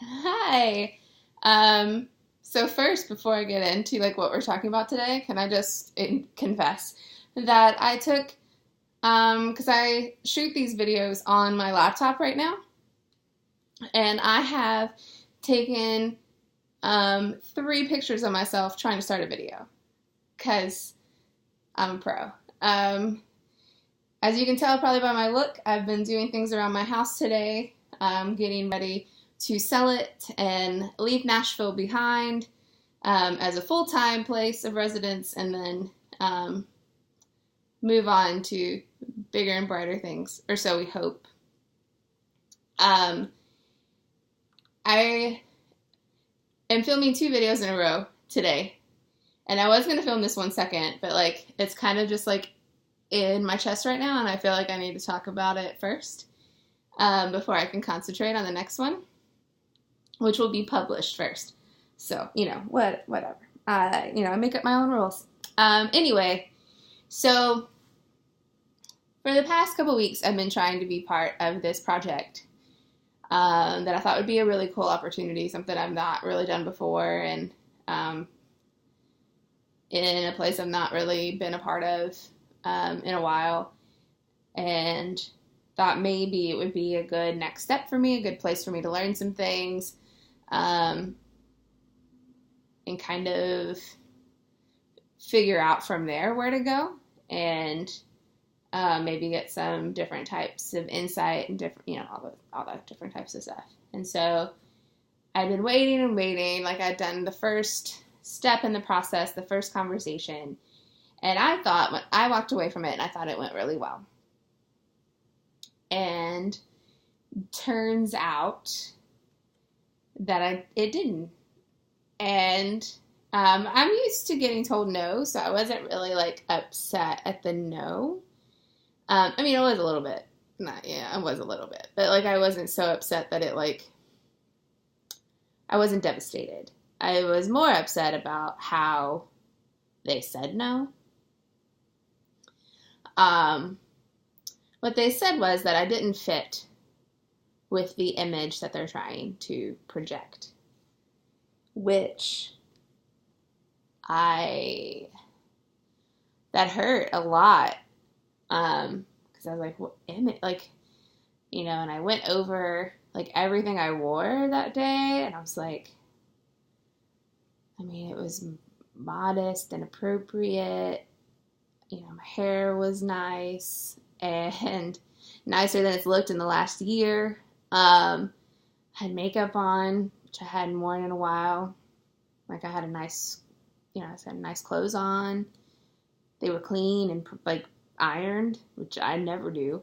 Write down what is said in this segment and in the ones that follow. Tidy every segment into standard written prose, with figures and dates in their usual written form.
Hi. Um, so first, before I get into like what we're talking about today, can I just confess that I took because I shoot these videos on my laptop right now, and I have taken three pictures of myself trying to start a video because I'm a pro. Um, as you can tell probably by my look, I've been doing things around my house today, getting ready to sell it and leave Nashville behind as a full-time place of residence, and then move on to bigger and brighter things, or so we hope. Um, I am filming two videos in a row today, and I was going to film this one second, but like it's kind of just like in my chest right now, and I feel like I need to talk about it first before I can concentrate on the next one, which will be published first. So, whatever. I make up my own rules. Anyway, so for the past couple weeks, I've been trying to be part of this project that I thought would be a really cool opportunity, something I've not really done before, and in a place I've not really been a part of in a while, and thought maybe it would be a good next step for me, a good place for me to learn some things, and kind of figure out from there where to go, and maybe get some different types of insight and different, all the different types of stuff. And so I'd been waiting and waiting, like I'd done the first step in the process, the first conversation, and I thought when I walked away from it, and I thought it went really well. And turns out that it didn't. And I'm used to getting told no, so I wasn't really like upset at the no. I mean, it was a little bit. I was a little bit, but like I wasn't so upset that I wasn't devastated. I was more upset about how they said no. What they said was that I didn't fit with the image that they're trying to project, which that hurt a lot. Because I was like, what image? Like, and I went over like everything I wore that day, and I was like, I mean, it was modest and appropriate. My hair was nice and nicer than it's looked in the last year. Had makeup on, which I hadn't worn in a while. Like I had I had nice clothes on. They were clean and like ironed, which I never do.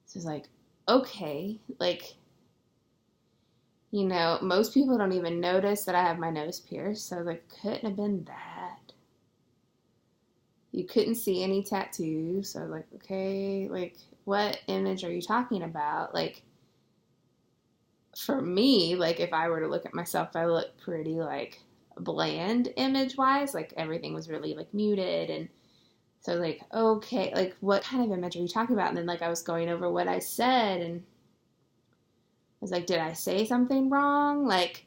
So it's like, okay, like, most people don't even notice that I have my nose pierced. So like, couldn't have been that. You couldn't see any tattoos. So I was like, okay, like, what image are you talking about? Like, for me, like, if I were to look at myself, I look pretty, like, bland image-wise. Like, everything was really, like, muted. And so I was like, okay, like, what kind of image are you talking about? And then, like, I was going over what I said, and I was like, did I say something wrong? Like,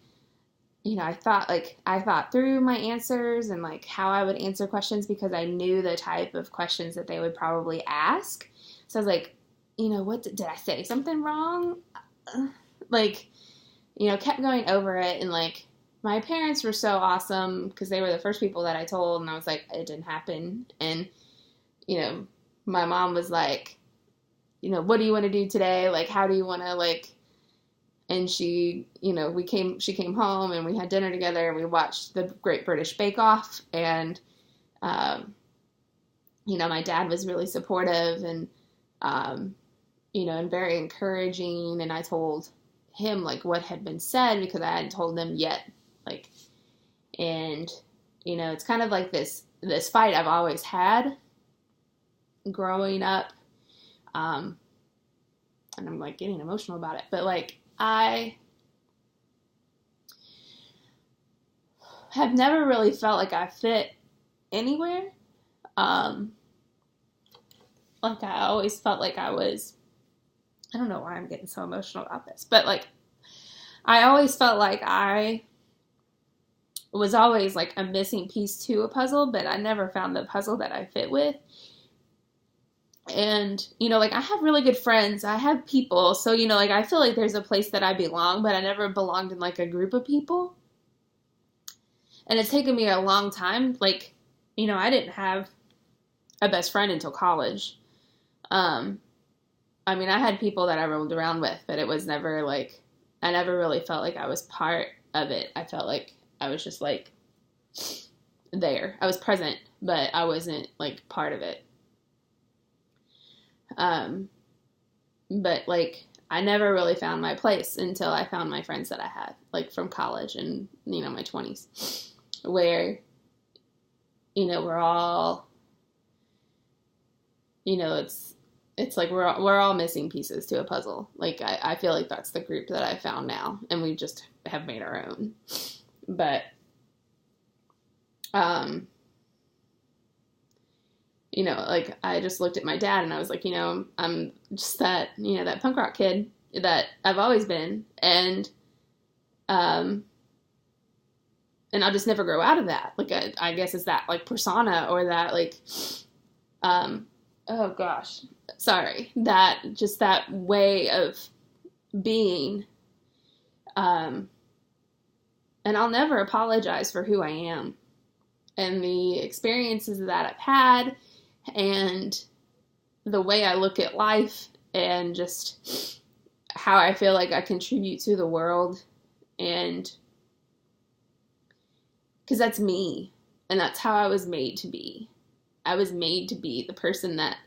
I thought through my answers and like how I would answer questions because I knew the type of questions that they would probably ask. So I was like, what did I say something wrong? Like, kept going over it, and like my parents were so awesome because they were the first people that I told, and I was like, it didn't happen. And my mom was like, what do you want to do today? Like, how do you want to like. And she, she came home and we had dinner together and we watched the Great British Bake Off. And, my dad was really supportive and, and very encouraging. And I told him like what had been said because I hadn't told them yet. Like, and, it's kind of like this fight I've always had growing up. And I'm like getting emotional about it, but like, I have never really felt like I fit anywhere. Like I always felt like I don't know why I'm getting so emotional about this, but like I always felt like I was always like a missing piece to a puzzle, but I never found the puzzle that I fit with. And, like I have really good friends. I have people. So, like I feel like there's a place that I belong, but I never belonged in like a group of people. And it's taken me a long time. Like, I didn't have a best friend until college. I mean, I had people that I rolled around with, but it was never like, I never really felt like I was part of it. I felt like I was just like there. I was present, but I wasn't like part of it. But like, I never really found my place until I found my friends that I had, like from college and, my 20s, where, we're all, it's like we're all missing pieces to a puzzle. Like, I feel like that's the group that I found now, and we just have made our own. But, like I just looked at my dad and I was like, I'm just that, that punk rock kid that I've always been. And I'll just never grow out of that. Like, I guess it's that like persona or that like, oh gosh, sorry, that just that way of being. And I'll never apologize for who I am and the experiences that I've had and the way I look at life and just how I feel like I contribute to the world. And because that's me, and that's how I was made to be. I was made to be the person that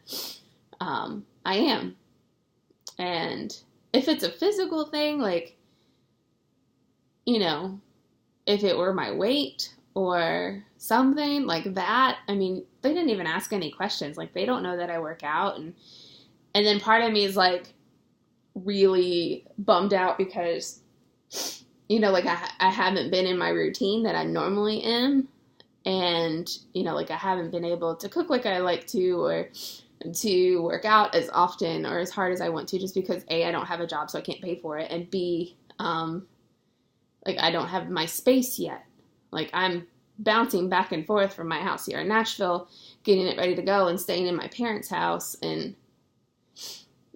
I am. And if it's a physical thing, like, if it were my weight or something like that, I mean, they didn't even ask any questions. Like, they don't know that I work out. And then part of me is like really bummed out because, like I haven't been in my routine that I normally am. And, like I haven't been able to cook like I like to, or to work out as often or as hard as I want to, just because A, I don't have a job, so I can't pay for it. And B, like I don't have my space yet. Like I'm bouncing back and forth from my house here in Nashville, getting it ready to go and staying in my parents' house. And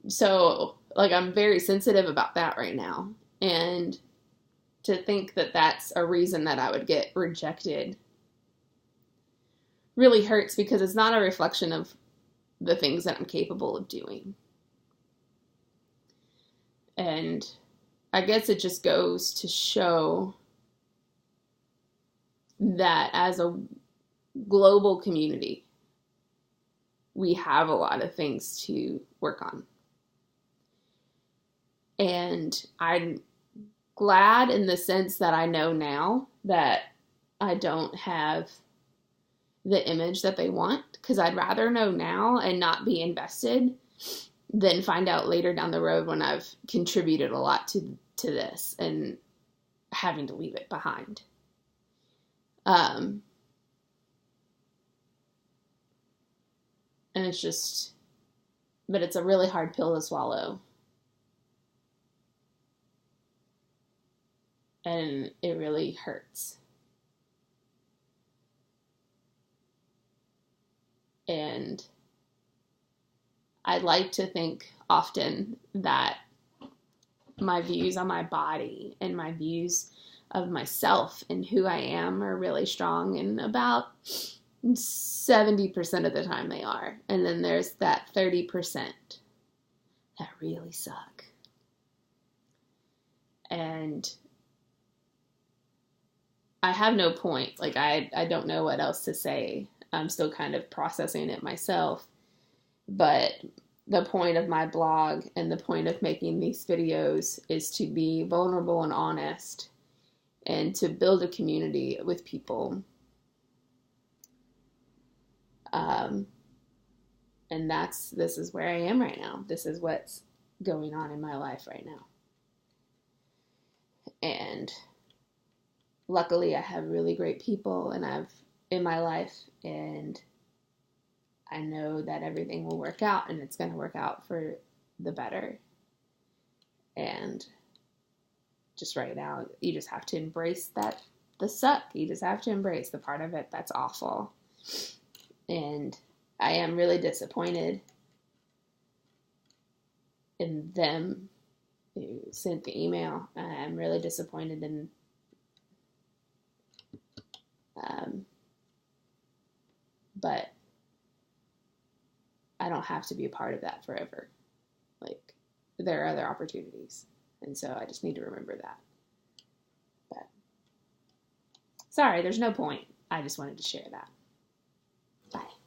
so like, I'm very sensitive about that right now. And to think that that's a reason that I would get rejected really hurts, because it's not a reflection of the things that I'm capable of doing. And I guess it just goes to show that as a global community, we have a lot of things to work on. And I'm glad in the sense that I know now that I don't have the image that they want, because I'd rather know now and not be invested than find out later down the road when I've contributed a lot to this and having to leave it behind. And it's just, but it's a really hard pill to swallow. And it really hurts. And I like to think often that my views on my body and my views of myself and who I am are really strong, and about 70% of the time they are. And then there's that 30% that really suck. And I have no point. Like, I don't know what else to say. I'm still kind of processing it myself. But the point of my blog and the point of making these videos is to be vulnerable and honest and to build a community with people. And this is where I am right now. This is what's going on in my life right now. And luckily I have really great people in my life, and I know that everything will work out, and it's going to work out for the better. And just right now, you just have to embrace that, the suck. You just have to embrace the part of it that's awful. And I am really disappointed in them who sent the email. I'm really disappointed in but I don't have to be a part of that forever. Like, there are other opportunities. And so I just need to remember that. But sorry, there's no point. I just wanted to share that. Bye.